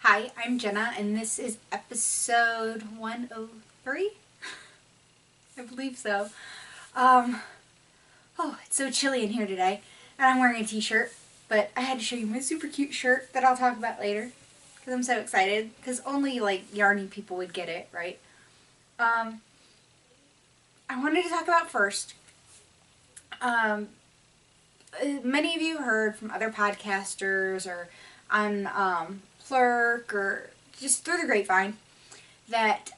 Hi, I'm Jenna, and this is episode 103? I believe so. It's so chilly in here today, and I'm wearing a t-shirt, but I had to show you my super cute shirt that I'll talk about later, because I'm so excited, because only, Yarny people would get it, right? I wanted to talk about first, many of you heard from other podcasters, or on, Plurk, or just through the grapevine, that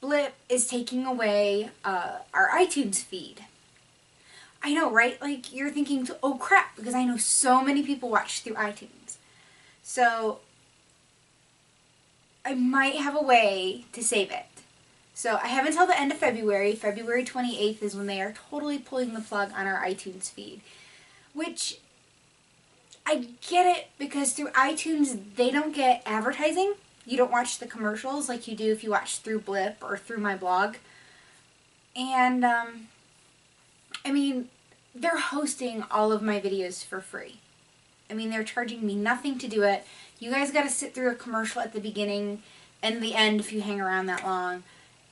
Blip is taking away our iTunes feed. I know, right? Like, you're thinking, oh crap, because I know so many people watch through iTunes. So, I might have a way to save it. So, I have until the end of February. February 28th is when they are totally pulling the plug on our iTunes feed. Which, I get it, because through iTunes, they don't get advertising. You don't watch the commercials like you do if you watch through Blip or through my blog. And, I mean, they're hosting all of my videos for free. I mean, they're charging me nothing to do it. You guys got to sit through a commercial at the beginning and the end if you hang around that long.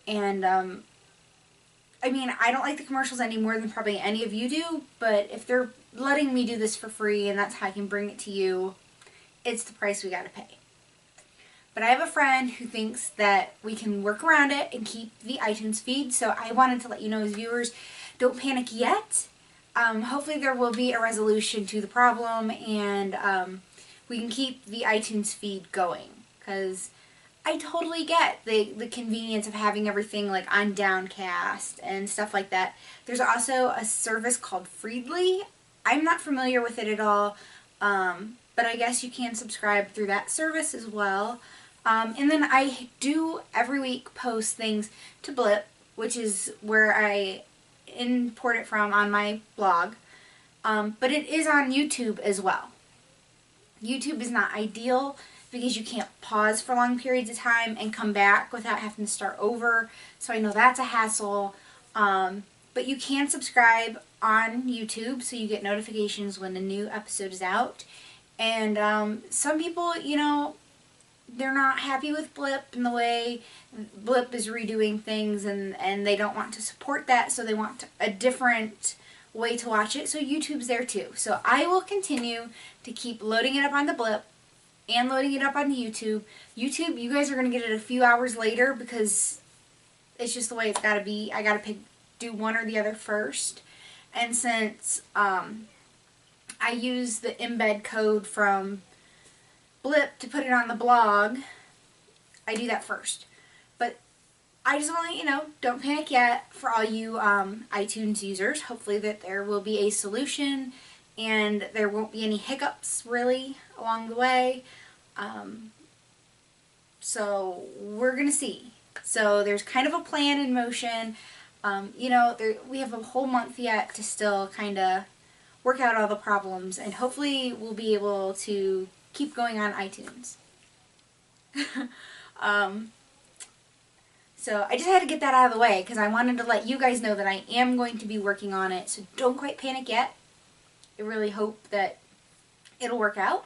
And, I mean, I don't like the commercials any more than probably any of you do, but if they're letting me do this for free and that's how I can bring it to you, it's the price we got to pay. But I have a friend who thinks that we can work around it and keep the iTunes feed, so I wanted to let you know as viewers, don't panic yet. Hopefully there will be a resolution to the problem, and we can keep the iTunes feed going, because I totally get the convenience of having everything like on Downcast and stuff like that. There's also a service called Freedly. I'm not familiar with it at all, but I guess you can subscribe through that service as well. And then I do every week post things to Blip, which is where I import it from on my blog. But it is on YouTube as well. YouTube is not ideal because you can't pause for long periods of time and come back without having to start over. So I know that's a hassle. But you can subscribe on YouTube so you get notifications when a new episode is out. And some people, you know, they're not happy with Blip and the way Blip is redoing things, and they don't want to support that, so they want a different way to watch it. So YouTube's there too. So I will continue to keep loading it up on the Blip and loading it up on YouTube. YouTube, you guys are going to get it a few hours later because it's just the way it's got to be. I got to do one or the other first. And since I use the embed code from Blip to put it on the blog, I do that first. But I just want to let you know, don't panic yet for all you iTunes users. Hopefully that there will be a solution and there won't be any hiccups really along the way. So we're going to see. So there's kind of a plan in motion. You know, we have a whole month yet to still kind of work out all the problems, and hopefully we'll be able to keep going on iTunes. So I just had to get that out of the way because I wanted to let you guys know that I am going to be working on it, so don't quite panic yet. I really hope that it'll work out.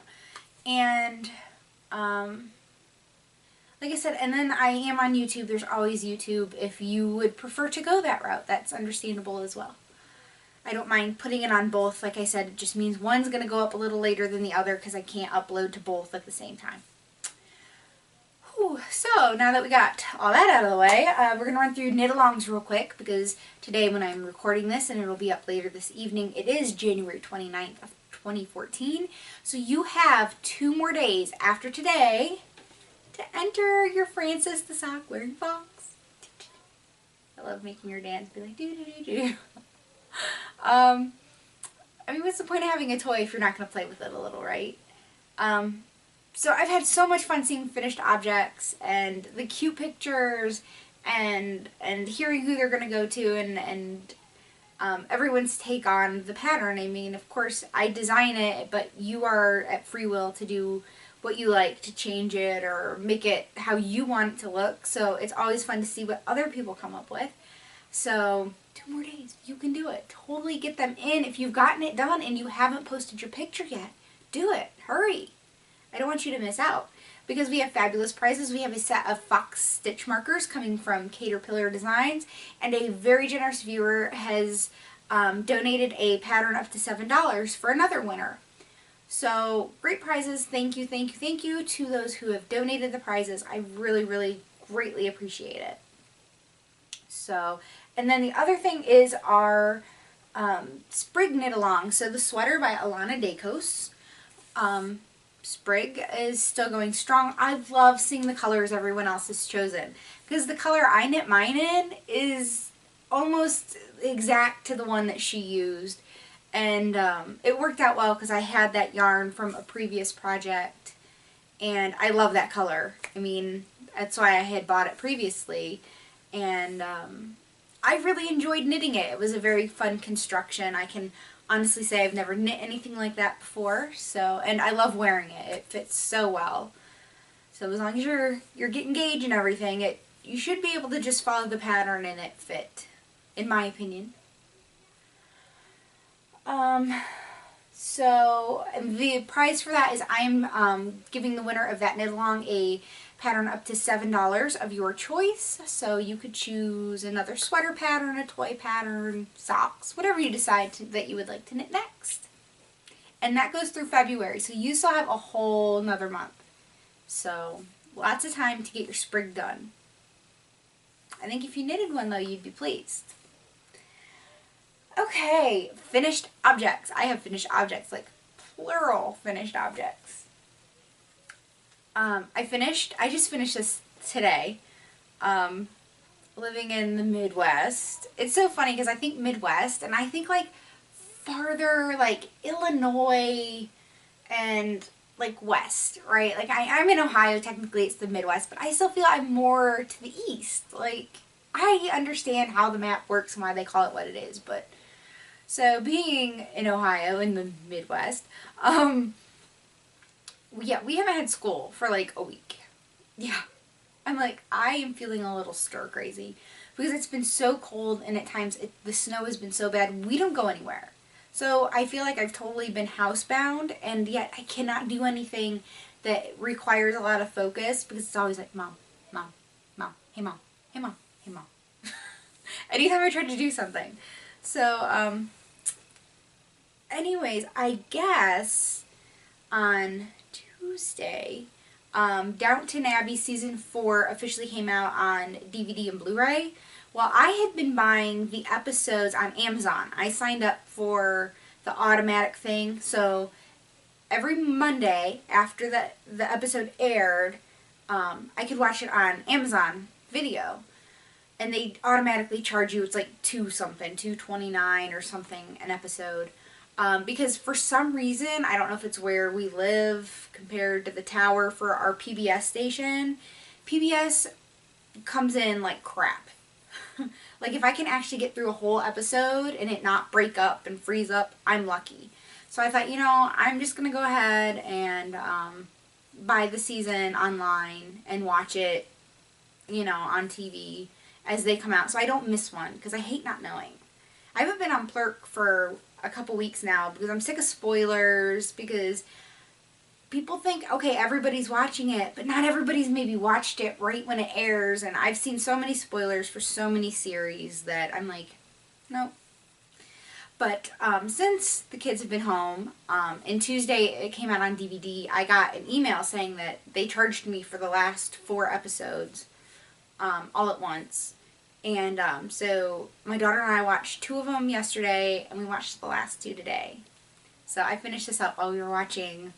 And like I said, and then I am on YouTube. There's always YouTube if you would prefer to go that route. That's understandable as well. I don't mind putting it on both. Like I said, it just means one's going to go up a little later than the other because I can't upload to both at the same time. Whew. So, now that we got all that out of the way, we're going to run through knit-alongs real quick because today when I'm recording this, and it'll be up later this evening, it is January 29th of 2014. So you have 2 more days after today to enter your Francis the Sock Wearing Fox. I love making her dance, be like, do-do-do-do. I mean, what's the point of having a toy if you're not going to play with it a little, right? So I've had so much fun seeing finished objects and the cute pictures and hearing who they're going to go to and everyone's take on the pattern. I mean, of course, I design it, but you are at free will to do what you like, to change it or make it how you want it to look. So it's always fun to see what other people come up with. So 2 more days. You can do it. Totally get them in. If you've gotten it done and you haven't posted your picture yet, do it. Hurry. I don't want you to miss out. because we have fabulous prices. We have a set of fox stitch markers coming from Caterpillar Designs, and a very generous viewer has donated a pattern up to $7 for another winner. So great prizes. Thank you, thank you, thank you to those who have donated the prizes. I really, really greatly appreciate it. So, and then the other thing is our Sprig Knit Along. So the sweater by Alana Dacos. Sprig is still going strong. I love seeing the colors everyone else has chosen, because the color I knit mine in is almost exact to the one that she used, and it worked out well because I had that yarn from a previous project and I love that color. I mean, that's why I had bought it previously, and I really enjoyed knitting it. It was a very fun construction. I can honestly say I've never knit anything like that before, so, and I love wearing it. It fits so well. So as long as you're getting gauge and everything, you should be able to just follow the pattern and it fit, in my opinion. So the prize for that is I'm giving the winner of that knit along a pattern up to $7 of your choice. So you could choose another sweater pattern, a toy pattern, socks, whatever you decide that you would like to knit next. And that goes through February, so you still have a whole another month. So lots of time to get your sprig done. I think if you knitted one though, you'd be pleased. Okay, finished objects. I have finished objects, like plural finished objects. I just finished this today. Living in the Midwest. It's so funny because I think Midwest and I think like farther like Illinois and like west, right? Like I'm in Ohio, technically it's the Midwest, but I still feel I'm more to the east. Like I understand how the map works and why they call it what it is, but so being in Ohio in the Midwest, yeah, we haven't had school for like a week. Yeah. I'm like, I am feeling a little stir crazy because it's been so cold and at times the snow has been so bad we don't go anywhere. So I feel like I've totally been housebound, and yet I cannot do anything that requires a lot of focus because it's always like, Mom, Mom, Mom, hey Mom, hey Mom, hey Mom. Anytime I try to do something. So, anyways, I guess on Tuesday, Downton Abbey Season 4 officially came out on DVD and Blu-ray. Well, I had been buying the episodes on Amazon. I signed up for the automatic thing, so every Monday after the episode aired, I could watch it on Amazon Video. And they automatically charge you, it's like $2.29 or something an episode. Because for some reason, I don't know if it's where we live compared to the tower for our PBS station, PBS comes in like crap. Like if I can actually get through a whole episode and it not break up and freeze up, I'm lucky. So I thought, you know, I'm just going to go ahead and buy the season online and watch it, you know, on TV as they come out so I don't miss one, because I hate not knowing. I haven't been on Plurk for a couple weeks now because I'm sick of spoilers, because people think, okay, everybody's watching it, but not everybody's maybe watched it right when it airs, and I've seen so many spoilers for so many series that I'm like, nope. But since the kids have been home, and Tuesday it came out on DVD, I got an email saying that they charged me for the last 4 episodes all at once. And so my daughter and I watched 2 of them yesterday, and we watched the last 2 today. So I finished this up while we were watching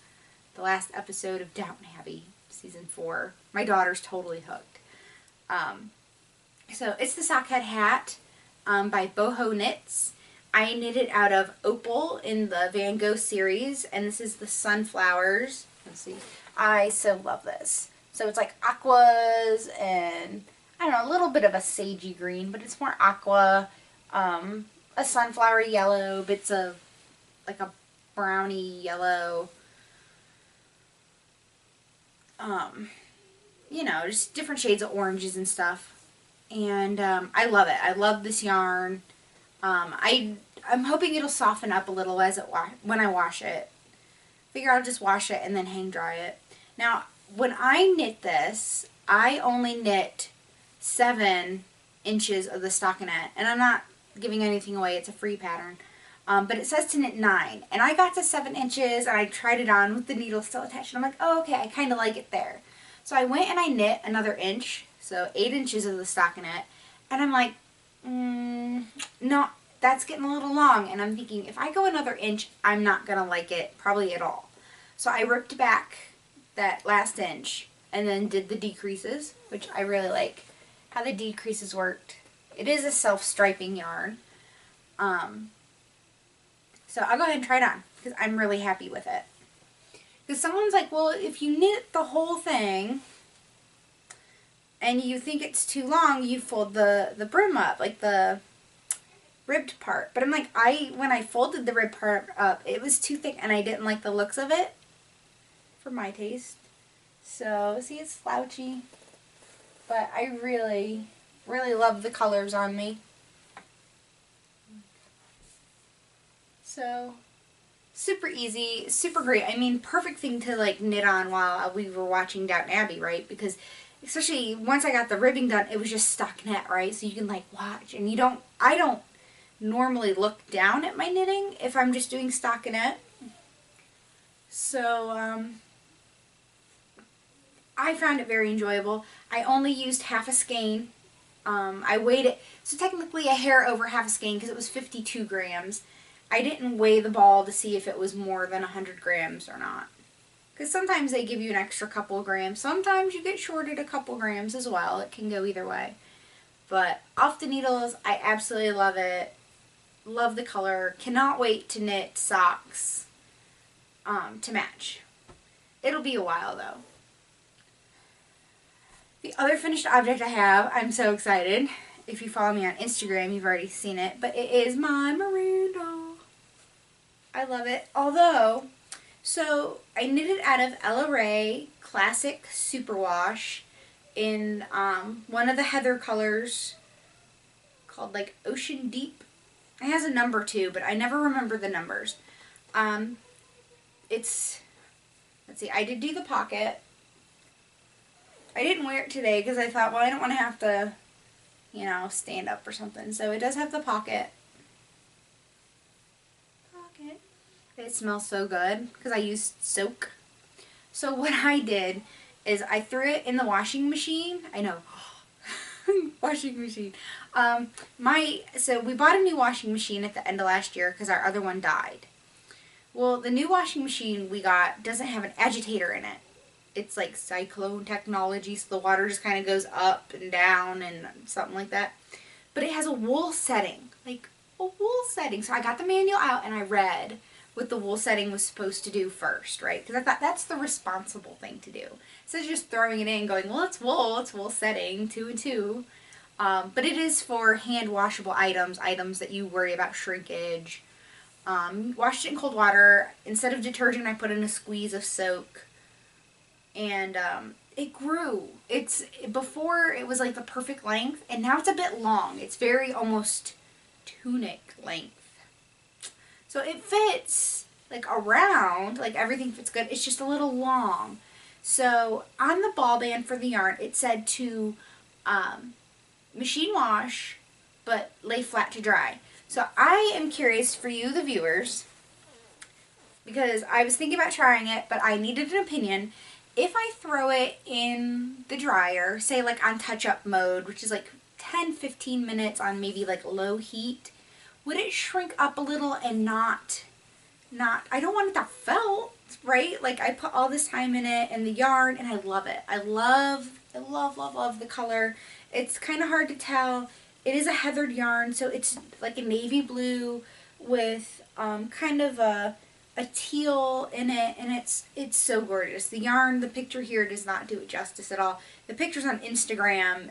the last episode of Downton Abbey, Season 4. My daughter's totally hooked. So it's the Sockhead hat by Boho Knits. I knit it out of Opal in the Van Gogh series, and this is the Sunflowers. Let's see. I so love this. So it's like aquas and, I don't know, a little bit of a sagey green, but it's more aqua, a sunflower yellow, bits of like a browny yellow, you know, just different shades of oranges and stuff. And I love it. I love this yarn. I'm hoping it'll soften up a little as when I wash it. Figure I'll just wash it and then hang dry it. Now, when I knit this, I only knit 7 inches of the stockinette, and I'm not giving anything away, it's a free pattern. But it says to knit 9, and I got to 7 inches, and I tried it on with the needle still attached, and I'm like, oh, okay, I kind of like it there. So I went and I knit another inch, so 8 inches of the stockinette, and I'm like, no, that's getting a little long, and I'm thinking, if I go another inch, I'm not going to like it, probably at all. So I ripped back that last inch, and then did the decreases, which I really like how the decreases worked. It is a self-striping yarn. So I'll go ahead and try it on, because I'm really happy with it. Because someone's like, well, if you knit the whole thing, and you think it's too long, you fold the brim up, like the ribbed part. But I'm like, when I folded the ribbed part up, it was too thick, and I didn't like the looks of it, for my taste. So, see, it's slouchy, but I really, really love the colors on me. So, super easy, super great. I mean, perfect thing to like knit on while we were watching Downton Abbey, right? Because especially once I got the ribbing done, it was just stockinette, right? So you can like watch, and I don't normally look down at my knitting if I'm just doing stockinette. So, I found it very enjoyable. I only used half a skein. I weighed it, so technically a hair over half a skein because it was 52 grams. I didn't weigh the ball to see if it was more than 100 grams or not. Because sometimes they give you an extra couple of grams. Sometimes you get shorted a couple grams as well. It can go either way. But off the needles, I absolutely love it. Love the color. Cannot wait to knit socks to match. It'll be a while though. The other finished object I have, I'm so excited. If you follow me on Instagram, you've already seen it. But it is my Miranda. I love it. Although, so I knitted out of Ella Rae Classic Superwash in one of the heather colors called like Ocean Deep. It has a number too, but I never remember the numbers. Let's see, I did do the pocket. I didn't wear it today because I thought, well, I don't want to have to, you know, stand up or something. So it does have the pocket. It smells so good because I used soak. So what I did is I threw it in the washing machine. I know. Washing machine. So we bought a new washing machine at the end of last year because our other one died. Well, the new washing machine we got doesn't have an agitator in it. It's like cyclone technology, so the water just kind of goes up and down and something like that. But it has a wool setting, like a wool setting. So I got the manual out and I read what the wool setting was supposed to do first, right? Because I thought that's the responsible thing to do. Instead of just throwing it in and going, well, it's wool setting, 2 and 2. But it is for hand washable items that you worry about shrinkage. Washed it in cold water. Instead of detergent, I put in a squeeze of soak. And it grew. Before it was like the perfect length, and now it's a bit long. It's very almost tunic length. So it fits like around, like everything fits good. It's just a little long. So on the ball band for the yarn, it said to machine wash, but lay flat to dry. So I am curious for you, the viewers, because I was thinking about trying it, but I needed an opinion. If I throw it in the dryer, say like on touch-up mode, which is like 10-15 minutes on maybe like low heat, would it shrink up a little and not, I don't want it to felt, right? Like I put all this time in it and the yarn and I love it. I love the color. It's kind of hard to tell. It is a heathered yarn, so it's like a navy blue with kind of a teal in it, and it's so gorgeous. The yarn, the picture here does not do it justice at all. The pictures on Instagram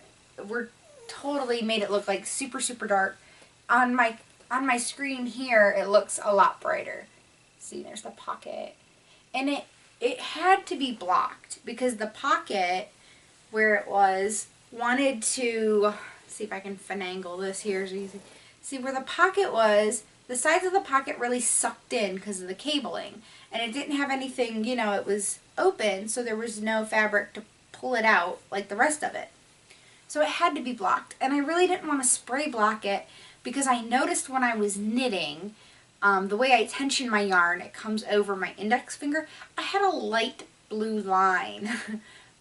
were totally made it look like super, super dark. On my screen here, it looks a lot brighter. See, there's the pocket. And it had to be blocked because the pocket, where it was, wanted to, see if I can finagle this here so easy. See, where the pocket was, the sides of the pocket really sucked in because of the cabling. And it didn't have anything, you know, it was open, so there was no fabric to pull it out like the rest of it. So it had to be blocked. And I really didn't want to spray block it because I noticed when I was knitting, the way I tension my yarn, it comes over my index finger. I had a light blue line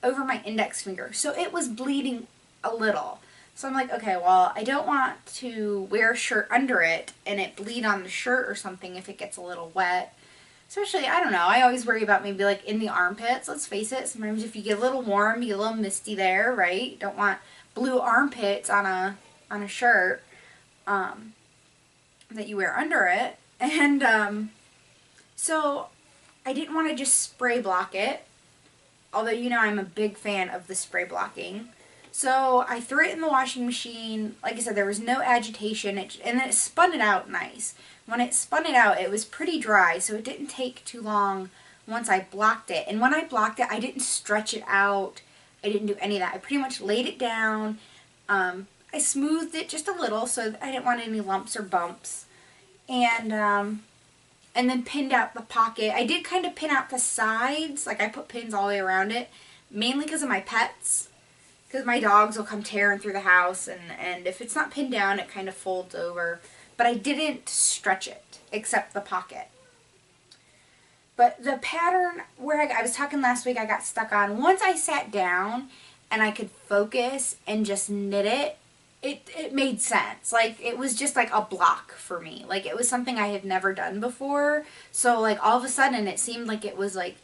over my index finger, so it was bleeding a little. So I'm like, okay, well, I don't want to wear a shirt under it and it bleed on the shirt or something if it gets a little wet. Especially, I don't know, I always worry about maybe like in the armpits. Let's face it, sometimes if you get a little warm, you get a little misty there, right? You don't want blue armpits on a shirt that you wear under it. And so I didn't want to just spray block it, although you know I'm a big fan of the spray blocking. So I threw it in the washing machine. Like I said, there was no agitation, and then it spun it out nice. When it spun it out, it was pretty dry, so it didn't take too long once I blocked it. And when I blocked it, I didn't stretch it out. I didn't do any of that. I pretty much laid it down. I smoothed it just a little so I didn't want any lumps or bumps. And then pinned out the pocket. I did kind of pin out the sides, like I put pins all the way around it, mainly because of my pets, because my dogs will come tearing through the house, and if it's not pinned down, it kind of folds over. But I didn't stretch it, except the pocket. But the pattern where I was talking last week, I got stuck on, once I sat down and I could focus and just knit it, it made sense. Like, it was just like a block for me. Like, it was something I had never done before. So, like, all of a sudden, it seemed like it was, like,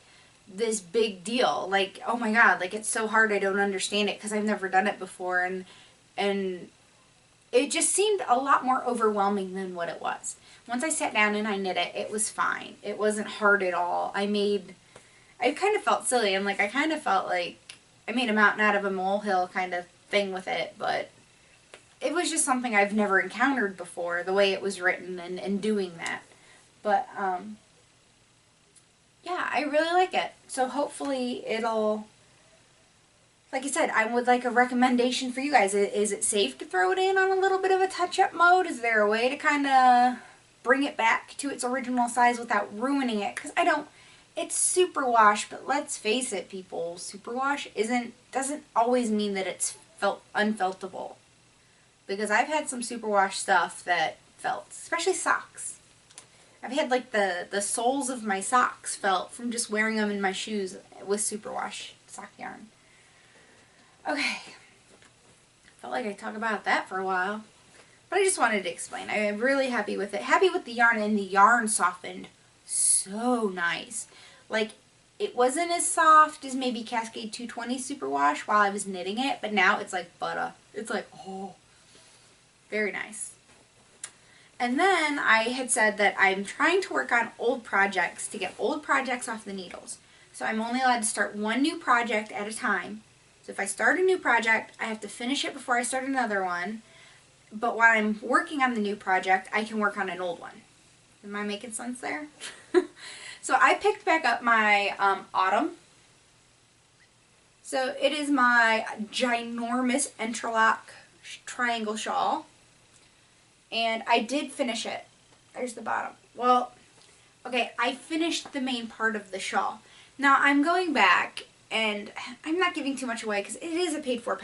this big deal. Like, oh my god, like, it's so hard I don't understand it because I've never done it before. And it just seemed a lot more overwhelming than what it was. Once I sat down and I knit it, it was fine. It wasn't hard at all. I kind of felt silly. I'm like, I kind of felt like I made a mountain out of a molehill kind of thing with it, but it was just something I've never encountered before, the way it was written and doing that. But, yeah, I really like it. So hopefully it'll, like I said, I would like a recommendation for you guys. Is it safe to throw it in on a little bit of a touch-up mode? Is there a way to kind of bring it back to its original size without ruining it? Because it's superwash, but let's face it, people, superwash doesn't always mean that it's unfeltable. Because I've had some superwash stuff that felt, especially socks. I've had like the soles of my socks felt from just wearing them in my shoes with superwash sock yarn. Okay. Felt like I talked about that for a while. But I just wanted to explain. I'm really happy with it. Happy with the yarn, and the yarn softened so nice. Like, it wasn't as soft as maybe Cascade 220 superwash while I was knitting it, but now it's like butter. It's like, oh. Very nice. And then I had said that I'm trying to work on old projects to get old projects off the needles. So I'm only allowed to start one new project at a time. So if I start a new project, I have to finish it before I start another one. But while I'm working on the new project, I can work on an old one. Am I making sense there? So I picked back up my Autumn. So it is my ginormous interlock triangle shawl. And I did finish it. There's the bottom. Well, okay, I finished the main part of the shawl. Now I'm going back, and I'm not giving too much away because it is a paid for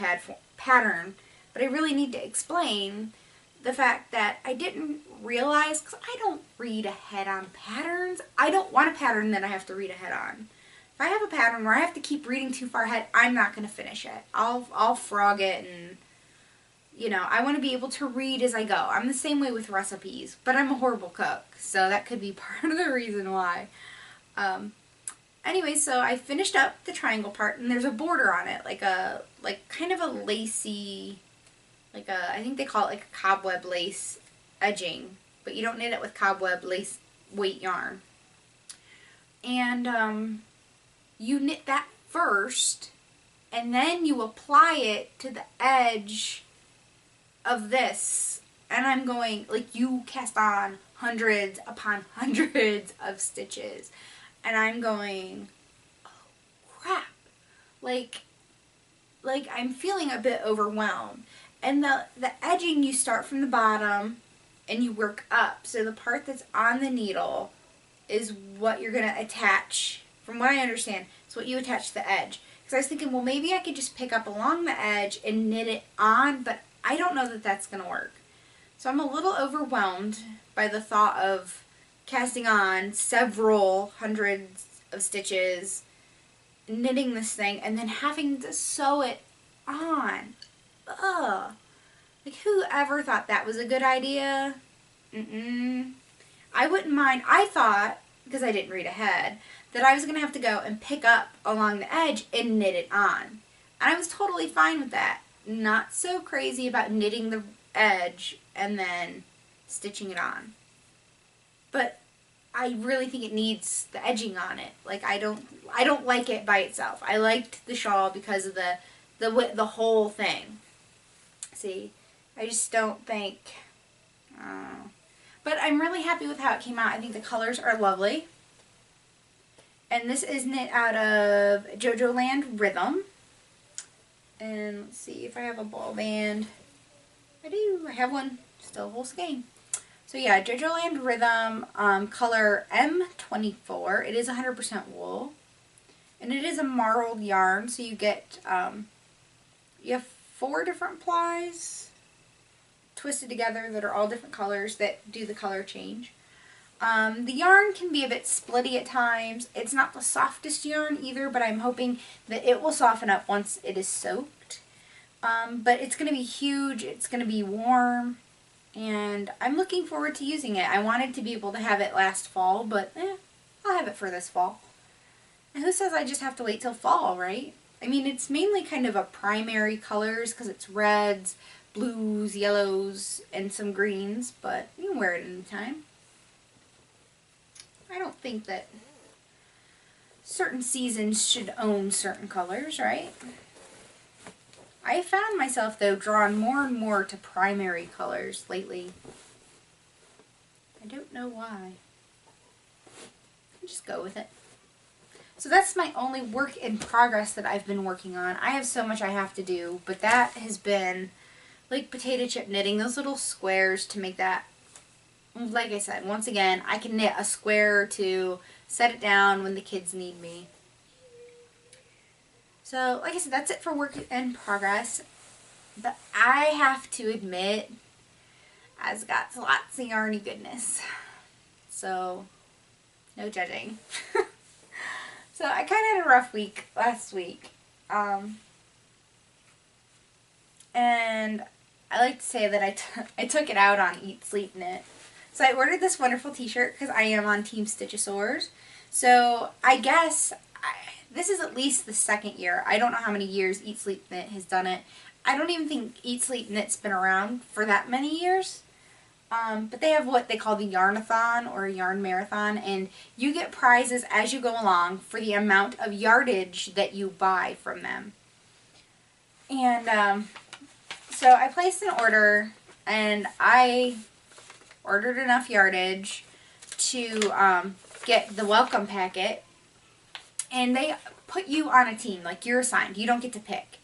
pattern, but I really need to explain the fact that I didn't realize, because I don't read ahead on patterns. I don't want a pattern that I have to read ahead on. If I have a pattern where I have to keep reading too far ahead, I'm not going to finish it. I'll frog it, and you know, I want to be able to read as I go. I'm the same way with recipes, but I'm a horrible cook, so that could be part of the reason why. Anyway, so I finished up the triangle part, and there's a border on it, like kind of a lacy, I think they call it like a cobweb lace edging, but you don't knit it with cobweb lace weight yarn. And you knit that first, and then you apply it to the edge of this, and I'm going, like, you cast on hundreds upon hundreds of stitches, and I'm going, oh crap, like I'm feeling a bit overwhelmed. And the edging, you start from the bottom and you work up. So the part that's on the needle is what you're going to attach, from what I understand, it's what you attach to the edge. Because I was thinking, well, maybe I could just pick up along the edge and knit it on, but I don't know that that's going to work. So I'm a little overwhelmed by the thought of casting on several hundreds of stitches, knitting this thing, and then having to sew it on. Ugh. Like, who ever thought that was a good idea? I wouldn't mind. I thought, because I didn't read ahead, that I was going to have to go and pick up along the edge and knit it on. And I was totally fine with that. Not so crazy about knitting the edge and then stitching it on. But I really think it needs the edging on it. Like, I don't like it by itself. I liked the shawl because of the whole thing. See, I just don't think, but I'm really happy with how it came out. I think the colors are lovely. And this is knit out of JoJo Land Rhythm. And let's see if I have a ball band. I do. I have one. Still a whole skein. So yeah, JoJo Land Rhythm, color M24. It is 100% wool. And it is a marled yarn, so you get, you have 4 different plies twisted together that are all different colors that do the color change. The yarn can be a bit splitty at times. It's not the softest yarn either, but I'm hoping that it will soften up once it is soaked. But it's going to be huge, it's going to be warm, and I'm looking forward to using it. I wanted to be able to have it last fall, but I'll have it for this fall. And who says I just have to wait till fall, right? I mean, it's mainly kind of a primary colors because it's reds, blues, yellows, and some greens, but you can wear it anytime. I don't think that certain seasons should own certain colors, right? I found myself, though, drawn more and more to primary colors lately. I don't know why. Just go with it. So that's my only work in progress that I've been working on. I have so much I have to do, but that has been like potato chip knitting, those little squares to make that, like I said, once again, I can knit a square to set it down when the kids need me. So, like I said, that's it for work in progress. But I have to admit, I've got lots of yarny goodness. So, no judging. So, I kind of had a rough week last week. And I like to say that I took it out on Eat, Sleep, Knit. So I ordered this wonderful t-shirt because I am on Team Stitchosaurs. So I guess this is at least the second year. I don't know how many years Eat, Sleep, Knit has done it. I don't even think Eat, Sleep, Knit's been around for that many years. But they have what they call the Yarnathon or Yarn Marathon, and you get prizes as you go along for the amount of yardage that you buy from them. And so I placed an order, and I ordered enough yardage to get the welcome packet, and they put you on a team, like you're assigned. You don't get to pick.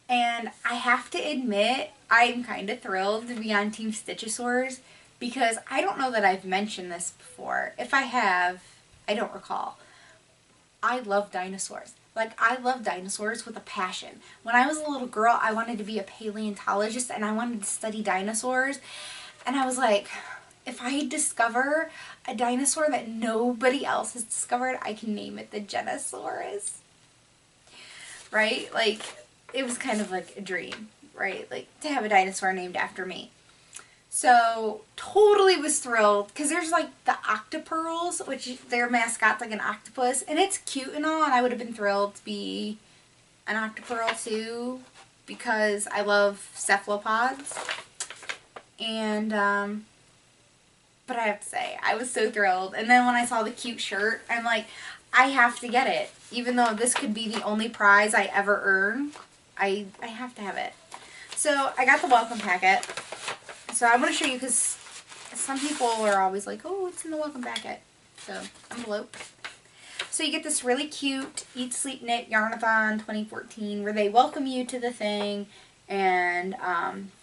And I have to admit, I'm kind of thrilled to be on Team Stitchosaurs because I don't know that I've mentioned this before. If I have, I don't recall. I love dinosaurs. Like, I love dinosaurs with a passion. When I was a little girl, I wanted to be a paleontologist and I wanted to study dinosaurs. And I was like, if I discover a dinosaur that nobody else has discovered, I can name it the Genosaurus. Right? Like, it was kind of like a dream, right? Like, to have a dinosaur named after me. So, totally was thrilled, because there's like the Octopearls, which their mascot's like an octopus, and it's cute and all, and I would have been thrilled to be an Octopearl too, because I love cephalopods. And, but I have to say, I was so thrilled. And then when I saw the cute shirt, I'm like, I have to get it. Even though this could be the only prize I ever earn, I have to have it. So I got the welcome packet. So I want to show you because some people are always like, oh, what's in the welcome packet? So, envelope. So you get this really cute Eat, Sleep, Knit Yarnathon 2014 where they welcome you to the thing and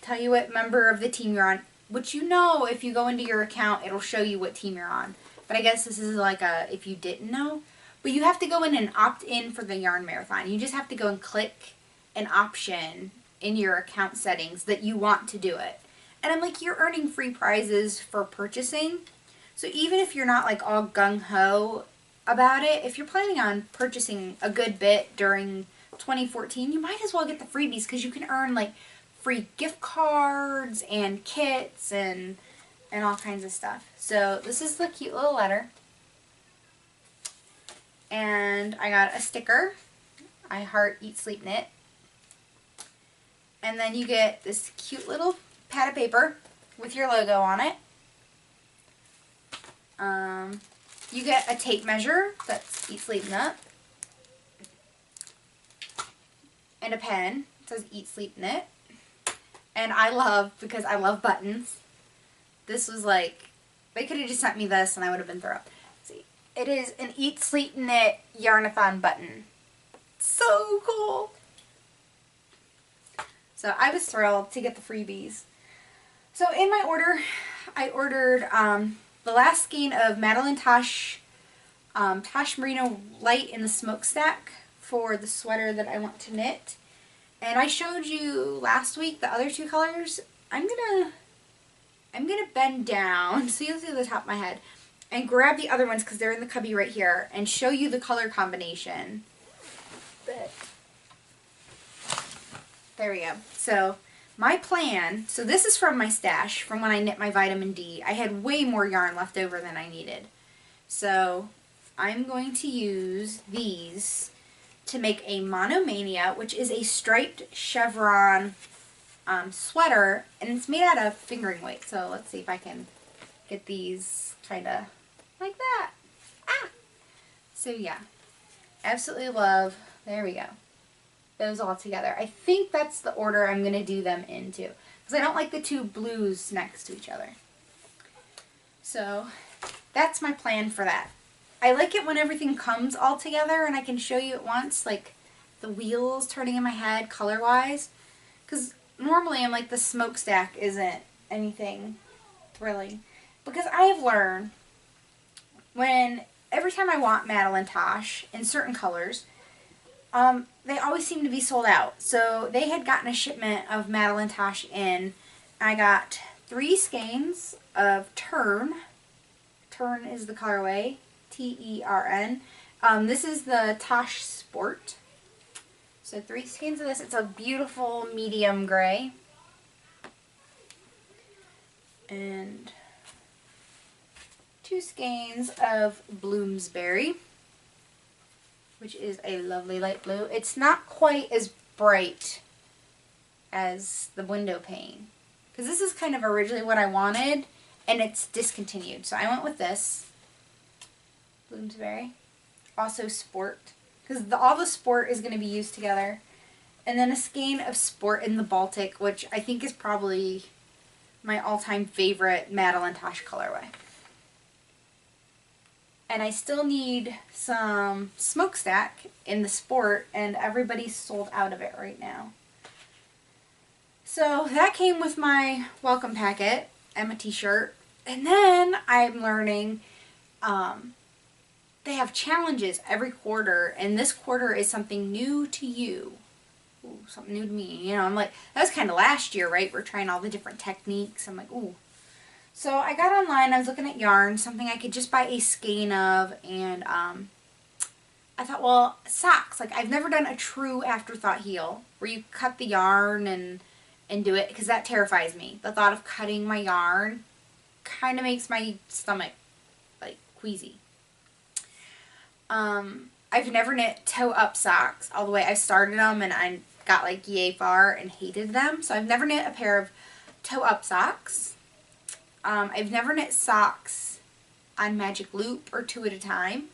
tell you what member of the team you're on. which you know if you go into your account, it'll show you what team you're on. But I guess this is like a if you didn't know. But you have to go in and opt in for the yarn marathon. You just have to go and click an option in your account settings that you want to do it. And I'm like, you're earning free prizes for purchasing. So even if you're not like all gung-ho about it, if you're planning on purchasing a good bit during 2014, you might as well get the freebies because you can earn like free gift cards and kits and all kinds of stuff. So this is the cute little letter. And I got a sticker. I heart eat sleep knit. And then you get this cute little pad of paper with your logo on it. You get a tape measure that's Eat Sleep Knit. And a pen. It says Eat Sleep Knit. And I love, because I love buttons, this was like, they could have just sent me this and I would have been thrilled. See, it is an Eat Sleep Knit Yarnathon button. So cool. So I was thrilled to get the freebies. So in my order, I ordered the last skein of Madeline Tosh Merino Light in the Smokestack for the sweater that I want to knit. And I showed you last week the other two colors. I'm gonna bend down so you'll see the top of my head and grab the other ones because they're in the cubby right here and show you the color combination. But there we go. So my plan, so this is from my stash from when I knit my vitamin D. I had way more yarn left over than I needed. So I'm going to use these to make a Monomania, which is a striped chevron sweater, and it's made out of fingering weight. So let's see if I can get these kind of like that. Ah! So yeah, absolutely love, there we go, those all together. I think that's the order I'm going to do them into, because I don't like the two blues next to each other. So that's my plan for that. I like it when everything comes all together and I can show you at once, like the wheels turning in my head color-wise. Because normally I'm like, the smokestack isn't anything thrilling. Because I have learned every time I want Madeline Tosh in certain colors, they always seem to be sold out. So they had gotten a shipment of Madeline Tosh in. I got 3 skeins of Tern. Tern is the colorway. T-E-R-N. This is the Tosh Sport. So 3 skeins of this. It's a beautiful medium gray. And 2 skeins of Bloomsbury, which is a lovely light blue. It's not quite as bright as the window pane, because this is kind of originally what I wanted, and it's discontinued. So I went with this. Bloomsbury. Also Sport, because all the Sport is going to be used together. And then a skein of Sport in the Baltic, which I think is probably my all-time favorite Madeline Tosh colorway. And I still need some smokestack in the Sport, and everybody's sold out of it right now. So that came with my welcome packet and my t-shirt. And then I'm learning they have challenges every quarter, and this quarter is something new to you. Ooh, something new to me. You know, I'm like, that was kind of last year, right? We're trying all the different techniques. I'm like, ooh. So I got online, I was looking at yarn, something I could just buy a skein of, and I thought, well, socks. Like, I've never done a true afterthought heel, where you cut the yarn and do it, because that terrifies me. The thought of cutting my yarn kind of makes my stomach, like, queasy. I've never knit toe-up socks all the way. I started them and I got like yay far and hated them. So I've never knit a pair of toe-up socks. I've never knit socks on magic loop or 2 at a time.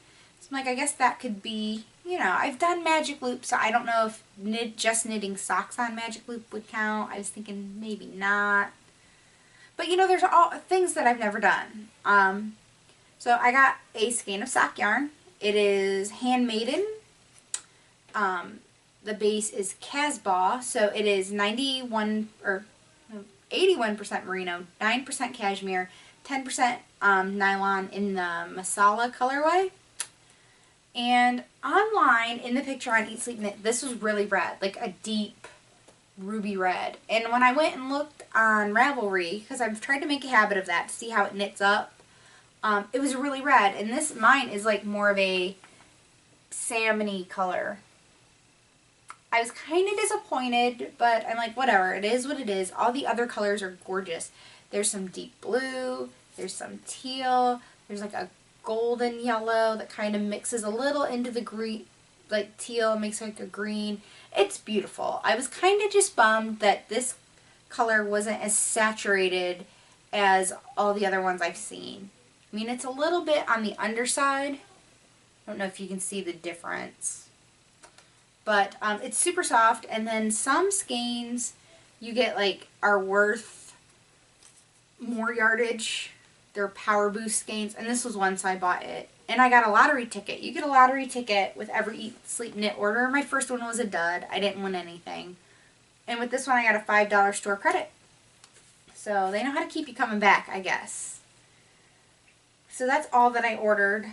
So I'm like, I guess that could be, you know, I've done magic loop, so I don't know if just knitting socks on magic loop would count. I was thinking maybe not. But you know, there's all things that I've never done. So I got a skein of sock yarn. It is handmaiden. The base is Casbah, so it is 91, or 81% merino, 9% cashmere, 10% nylon in the masala colorway. And online, in the picture on Eat Sleep Knit, this was really red, like a deep ruby red. And when I went and looked on Ravelry, because I've tried to make a habit of that to see how it knits up, it was really red. And this, mine is like more of a salmon-y color. I was kind of disappointed, but I'm like, whatever, it is what it is. All the other colors are gorgeous. There's some deep blue, there's some teal, there's like a golden yellow that kind of mixes a little into the green, like teal, makes like a green. It's beautiful. I was kind of just bummed that this color wasn't as saturated as all the other ones I've seen. I mean, it's a little bit on the underside. I don't know if you can see the difference. But it's super soft, and then some skeins you get like are worth more yardage. They're Power Boost skeins, and this was one, so I bought it. And I got a lottery ticket. You get a lottery ticket with every Eat Sleep Knit order. My first one was a dud. I didn't win anything. And with this one, I got a $5 store credit. So they know how to keep you coming back, I guess. So that's all that I ordered.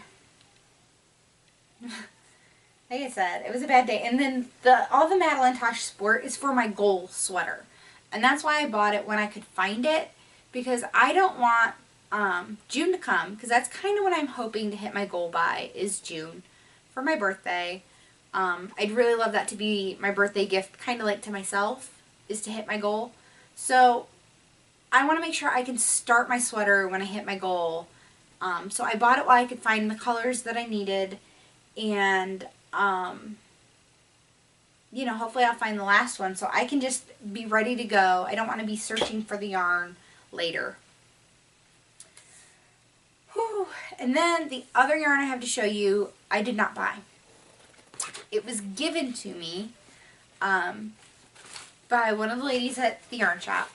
Like I said, it was a bad day. And then all the Madeline Tosh Sport is for my goal sweater. And that's why I bought it when I could find it. Because I don't want June to come. Because that's kind of what I'm hoping to hit my goal by, is June. For my birthday. I'd really love that to be my birthday gift, kind of like to myself, is to hit my goal. So I want to make sure I can start my sweater when I hit my goal. So I bought it while I could find the colors that I needed. And you know, hopefully I'll find the last one so I can just be ready to go. I don't want to be searching for the yarn later. Whew. And then the other yarn I have to show you, I did not buy. It was given to me by one of the ladies at the yarn shop.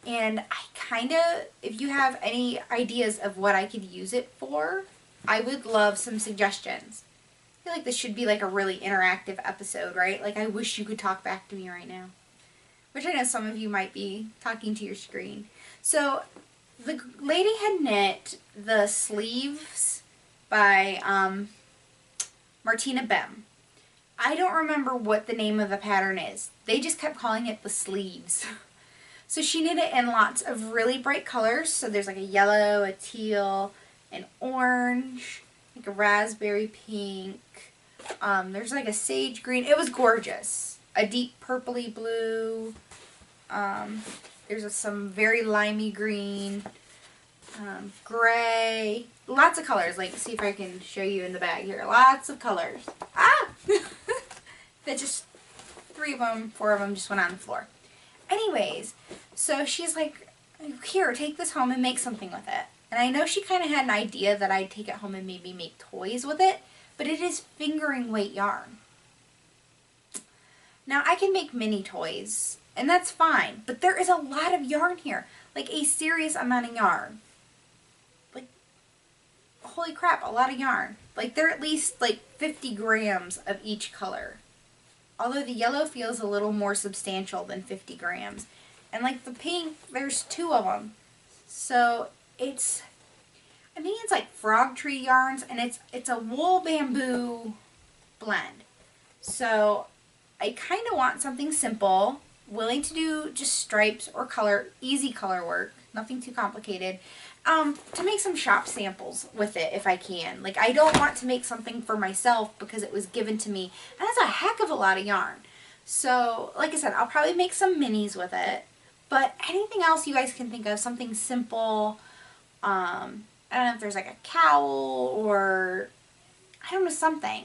And I kind of, if you have any ideas of what I could use it for, I would love some suggestions. I feel like this should be like a really interactive episode, right? Like I wish you could talk back to me right now. Which I know some of you might be talking to your screen. So the lady had knit the sleeves by Martina Bem. I don't remember what the name of the pattern is. They just kept calling it the sleeves. So she knit it in lots of really bright colors. So there's like a yellow, a teal, an orange, like a raspberry pink. There's like a sage green. It was gorgeous. A deep purpley blue. There's some very limey green. Gray. Lots of colors. Like, see if I can show you in the bag here. Lots of colors. Ah! That just, 3 of them, 4 of them just went on the floor. Anyways, so she's like, here, take this home and make something with it. And I know she kind of had an idea that I'd take it home and maybe make toys with it, but it is fingering weight yarn. Now, I can make mini toys, and that's fine, but there is a lot of yarn here, like a serious amount of yarn. Like, holy crap, a lot of yarn. Like, they're at least like 50 grams of each color. Although the yellow feels a little more substantial than 50 grams. And like the pink, there's 2 of them. So it's, I think it's like frog tree yarns, and it's a wool bamboo blend. So I kind of want something simple, willing to do just stripes or color, easy color work, nothing too complicated, to make some shop samples with it if I can. Like, I don't want to make something for myself because it was given to me, and that's a heck of a lot of yarn. So, like I said, I'll probably make some minis with it, but anything else you guys can think of, something simple, I don't know if there's like a cowl or, I don't know, something.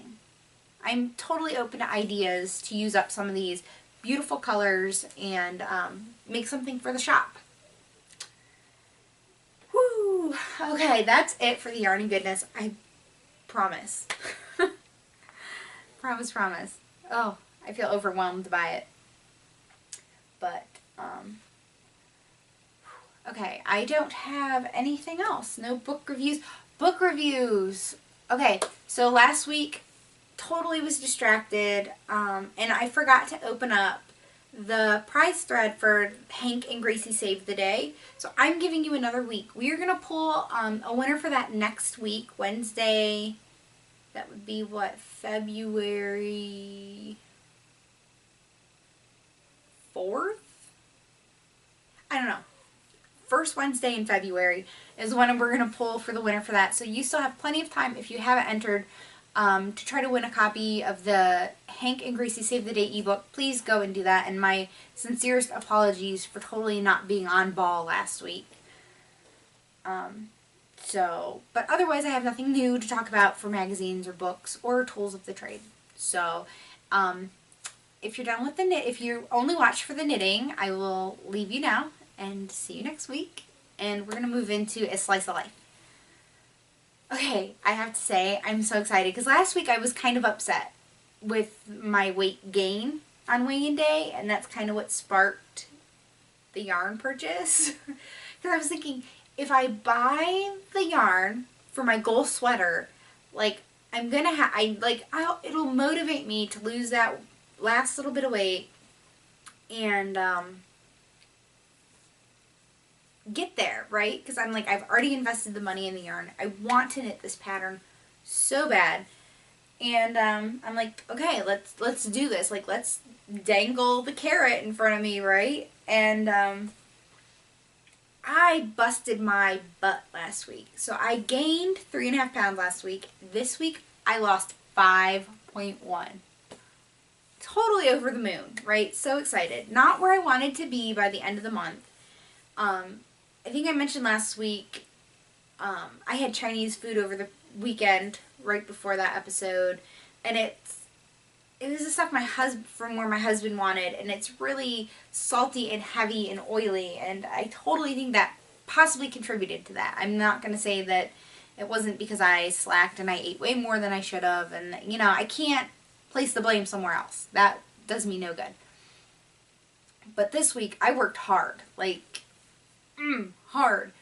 I'm totally open to ideas to use up some of these beautiful colors and make something for the shop. Woo! Okay, that's it for the Yarny goodness. I promise. Promise. Oh, I feel overwhelmed by it. But, okay, I don't have anything else. No book reviews. Book reviews! Okay, so last week, totally was distracted, and I forgot to open up the prize thread for Hank and Gracie Save the Day. So I'm giving you another week. We are going to pull a winner for that next week, Wednesday. That would be what, February 4th? I don't know. First Wednesday in February is when we're going to pull for the winner for that. So you still have plenty of time if you haven't entered to try to win a copy of the Hank and Gracie Save the Day ebook. Please go and do that. And my sincerest apologies for totally not being on ball last week. But otherwise I have nothing new to talk about for magazines or books or tools of the trade. So, if you're done with the if you only watch for the knitting, I will leave you now and see you next week. And we're going to move into a slice of life. Okay, I have to say, I'm so excited because last week I was kind of upset with my weight gain on weigh-in day, and that's kind of what sparked the yarn purchase. Because I was thinking, if I buy the yarn for my goal sweater, like, I'm gonna have, it'll motivate me to lose that last little bit of weight and, get there, right? Because I'm like, I've already invested the money in the yarn. I want to knit this pattern so bad. And, I'm like, okay, let's do this. Like, let's dangle the carrot in front of me, right? And, I busted my butt last week. So I gained 3.5 pounds last week. This week, I lost 5.1. Totally over the moon, right? So excited. Not where I wanted to be by the end of the month. I think I mentioned last week, I had Chinese food over the weekend, right before that episode, and it was the stuff from where my husband wanted, and it's really salty and heavy and oily, and I totally think that possibly contributed to that. I'm not going to say that it wasn't because I slacked and I ate way more than I should have, and, you know, I can't place the blame somewhere else. That does me no good. But this week, I worked hard, like, hard.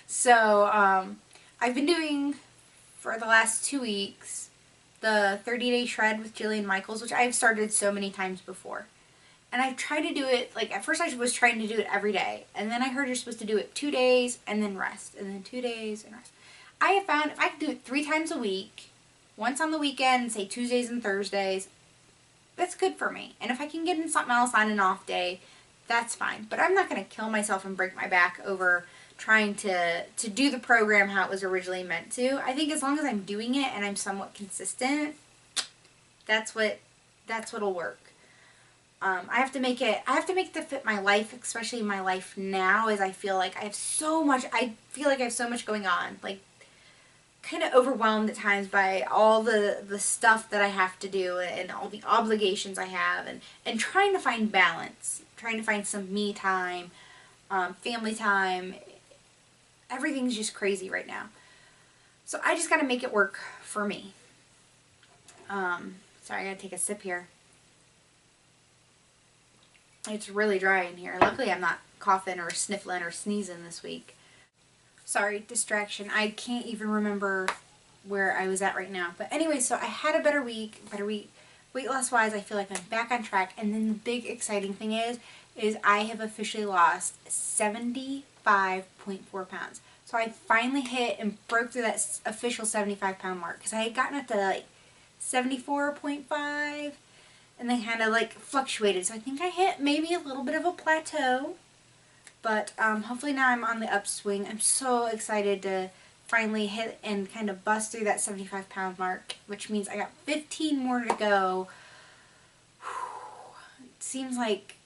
So, I've been doing, for the last 2 weeks, the 30-day shred with Jillian Michaels, which I've started so many times before. And I've tried to do it, like, at first I was trying to do it every day. And then I heard you're supposed to do it 2 days and then rest. And then 2 days and rest. I have found if I can do it 3 times a week, once on the weekend, say Tuesdays and Thursdays, that's good for me. And if I can get in something else on an off day, that's fine. But I'm not going to kill myself and break my back over trying to do the program how it was originally meant to. I think as long as I'm doing it and I'm somewhat consistent, that's what'll work. I have to make it to fit my life, especially my life now, as I feel like I have so much going on. Like, kind of overwhelmed at times by all the stuff that I have to do and all the obligations I have, and trying to find balance. Trying to find some me time, family time. Everything's just crazy right now. So I just got to make it work for me. Sorry, I got to take a sip here. It's really dry in here. Luckily I'm not coughing or sniffling or sneezing this week. Sorry, distraction. I can't even remember where I was at right now. But anyway, so I had a better week. Weight loss wise, I feel like I'm back on track. And then the big exciting thing is I have officially lost 75.4 pounds. So I finally hit and broke through that official 75-pound mark. Because I had gotten up to like 74.5 and they kind of like fluctuated. So I think I hit maybe a little bit of a plateau. But hopefully now I'm on the upswing. I'm so excited to finally hit and kind of bust through that 75-pound mark, which means I got 15 more to go. It seems like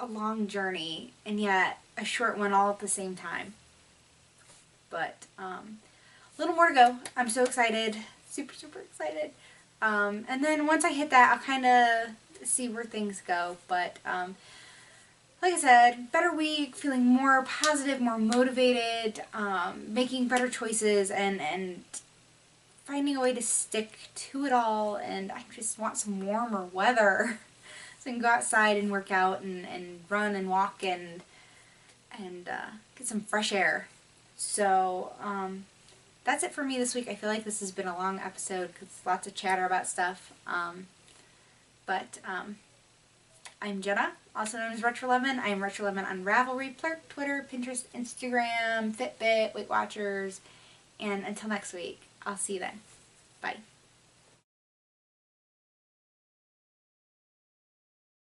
a long journey and yet a short one all at the same time. But a little more to go. I'm so excited. Super, super excited. And then once I hit that, I'll kind of see where things go. But like I said, better week, feeling more positive, more motivated, making better choices, and finding a way to stick to it all. And I just want some warmer weather so I can go outside and work out and run and walk and get some fresh air. So that's it for me this week. I feel like this has been a long episode because lots of chatter about stuff. But I'm Jenna, also known as RetroLemon. I am RetroLemon on Ravelry, Plurk, Twitter, Pinterest, Instagram, Fitbit, Weight Watchers, and until next week, I'll see you then. Bye.